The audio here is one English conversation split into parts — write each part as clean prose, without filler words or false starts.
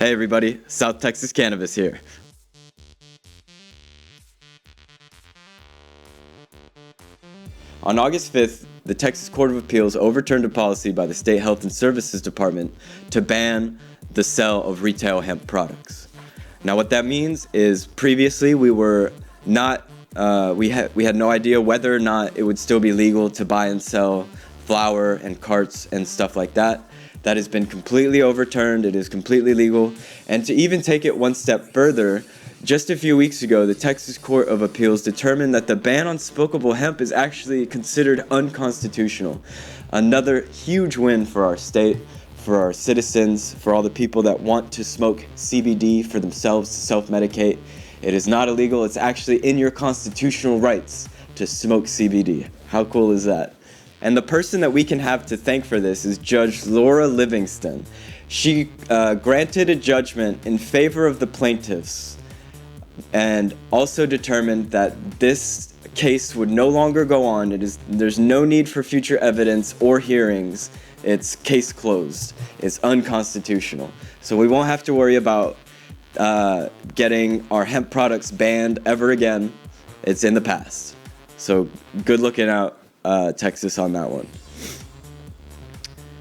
Hey everybody, South Texas Cannabis here. On August 5th, the Texas Court of Appeals overturned a policy by the State Health and Services Department to ban the sale of retail hemp products. Now what that means is previously we had no idea whether or not it would still be legal to buy and sell flour and carts and stuff like that. That has been completely overturned. It is completely legal. And to even take it one step further, just a few weeks ago, the Texas Court of Appeals determined that the ban on smokable hemp is actually considered unconstitutional. Another huge win for our state, for our citizens, for all the people that want to smoke CBD for themselves to self-medicate. It is not illegal. It's actually in your constitutional rights to smoke CBD. How cool is that? And the person that we can have to thank for this is Judge Laura Livingston. She granted a judgment in favor of the plaintiffs and also determined that this case would no longer go on. There's no need for future evidence or hearings. It's case closed. It's unconstitutional. So we won't have to worry about getting our hemp products banned ever again. It's in the past. So good looking out, Texas, on that one.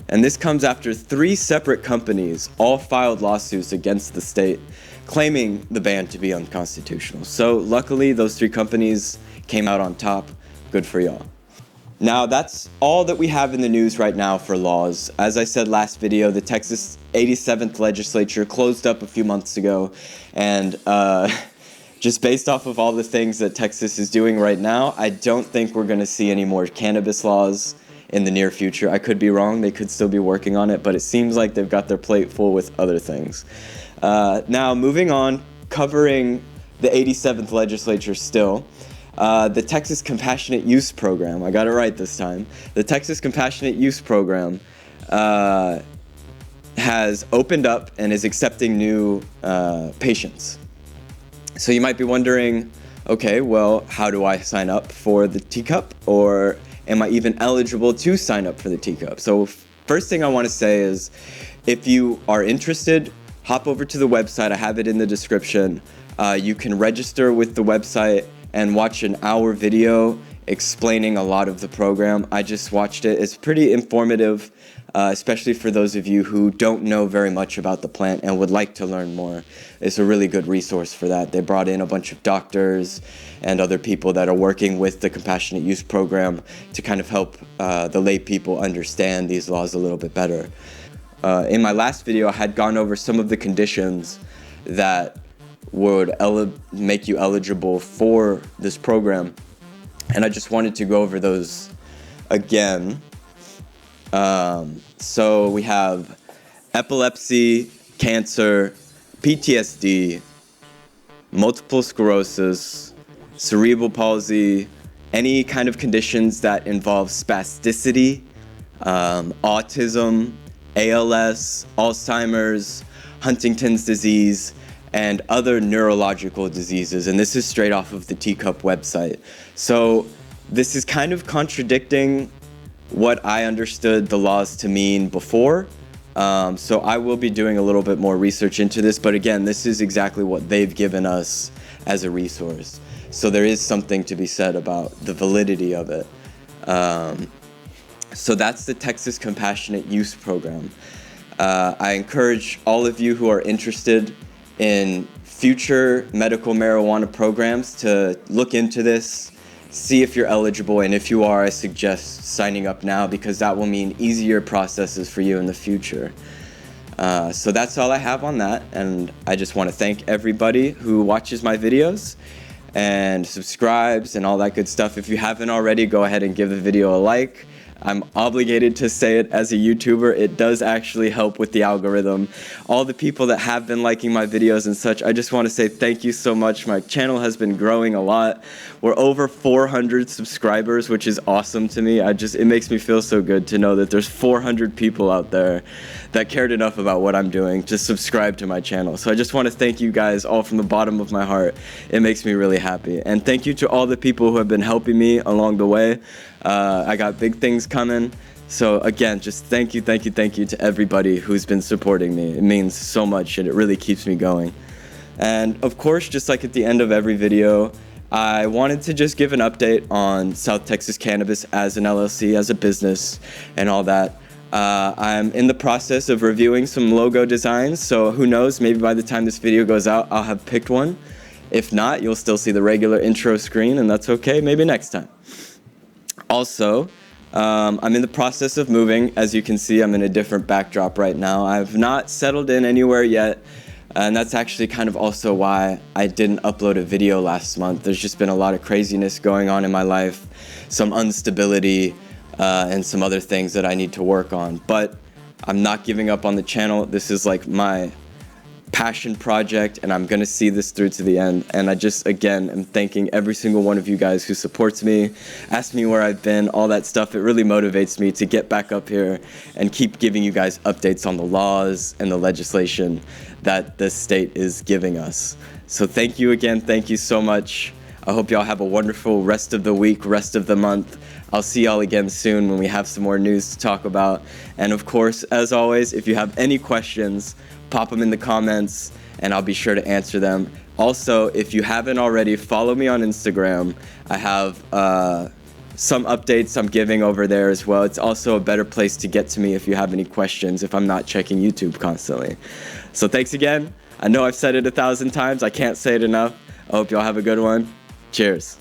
And this comes after 3 separate companies all filed lawsuits against the state claiming the ban to be unconstitutional. So luckily those 3 companies came out on top. Good for y'all. Now that's all that we have in the news right now for laws. As I said last video, the Texas 87th legislature closed up a few months ago, and just based off of all the things that Texas is doing right now, I don't think we're going to see any more cannabis laws in the near future. I could be wrong. They could still be working on it, but it seems like they've got their plate full with other things. Now, moving on, covering the 87th legislature still, the Texas Compassionate Use Program. I got it right this time. The Texas Compassionate Use Program has opened up and is accepting new patients. So you might be wondering, okay, well, how do I sign up for the teacup? Or am I even eligible to sign up for the teacup? So first thing I want to say is, if you are interested, hop over to the website. I have it in the description. You can register with the website and watch an hour video explaining a lot of the program. I just watched it. It's pretty informative, especially for those of you who don't know very much about the plant and would like to learn more. It's a really good resource for that. They brought in a bunch of doctors and other people that are working with the Compassionate Use Program to kind of help the lay people understand these laws a little bit better. In my last video, I had gone over some of the conditions that would make you eligible for this program, and I just wanted to go over those again. So we have epilepsy, cancer, PTSD, multiple sclerosis, cerebral palsy, any kind of conditions that involve spasticity, autism, ALS, Alzheimer's, Huntington's disease, and other neurological diseases. And this is straight off of the Teacup website. So this is kind of contradicting what I understood the laws to mean before. So I will be doing a little bit more research into this, but again, this is exactly what they've given us as a resource. So there is something to be said about the validity of it. So that's the Texas Compassionate Use Program. I encourage all of you who are interested in future medical marijuana programs to look into this, see if you're eligible, and if you are, I suggest signing up now, because that will mean easier processes for you in the future. So that's all I have on that, and I just want to thank everybody who watches my videos and subscribes and all that good stuff. If you haven't already, go ahead and give the video a like. I'm obligated to say it as a YouTuber. It does actually help with the algorithm. All the people that have been liking my videos and such, I just want to say thank you so much. My channel has been growing a lot. We're over 400 subscribers, which is awesome to me. It makes me feel so good to know that there's 400 people out there that cared enough about what I'm doing to subscribe to my channel. So I just want to thank you guys all from the bottom of my heart. It makes me really happy. And thank you to all the people who have been helping me along the way. I got big things coming. So again, just thank you to everybody who's been supporting me. It means so much and it really keeps me going. And of course, just like at the end of every video, I wanted to just give an update on South Texas Cannabis as an LLC, as a business, and all that. I'm in the process of reviewing some logo designs, so who knows, maybe by the time this video goes out, I'll have picked one. If not, you'll still see the regular intro screen, and that's okay, maybe next time. Also, I'm in the process of moving. As you can see, I'm in a different backdrop right now. I've not settled in anywhere yet. And that's actually kind of also why I didn't upload a video last month. There's just been a lot of craziness going on in my life, some instability, and some other things that I need to work on. But I'm not giving up on the channel. This is like my passion project, and I'm gonna see this through to the end. And I just, again, am thanking every single one of you guys who supports me, asks me where I've been, all that stuff. It really motivates me to get back up here and keep giving you guys updates on the laws and the legislation that the state is giving us. So thank you again, thank you so much. I hope y'all have a wonderful rest of the week, rest of the month. I'll see y'all again soon when we have some more news to talk about. And of course, as always, if you have any questions, pop them in the comments and I'll be sure to answer them. Also, if you haven't already, follow me on Instagram. I have some updates I'm giving over there as well. It's also a better place to get to me if you have any questions, if I'm not checking YouTube constantly. So thanks again. I know I've said it 1,000 times. I can't say it enough. I hope y'all have a good one. Cheers.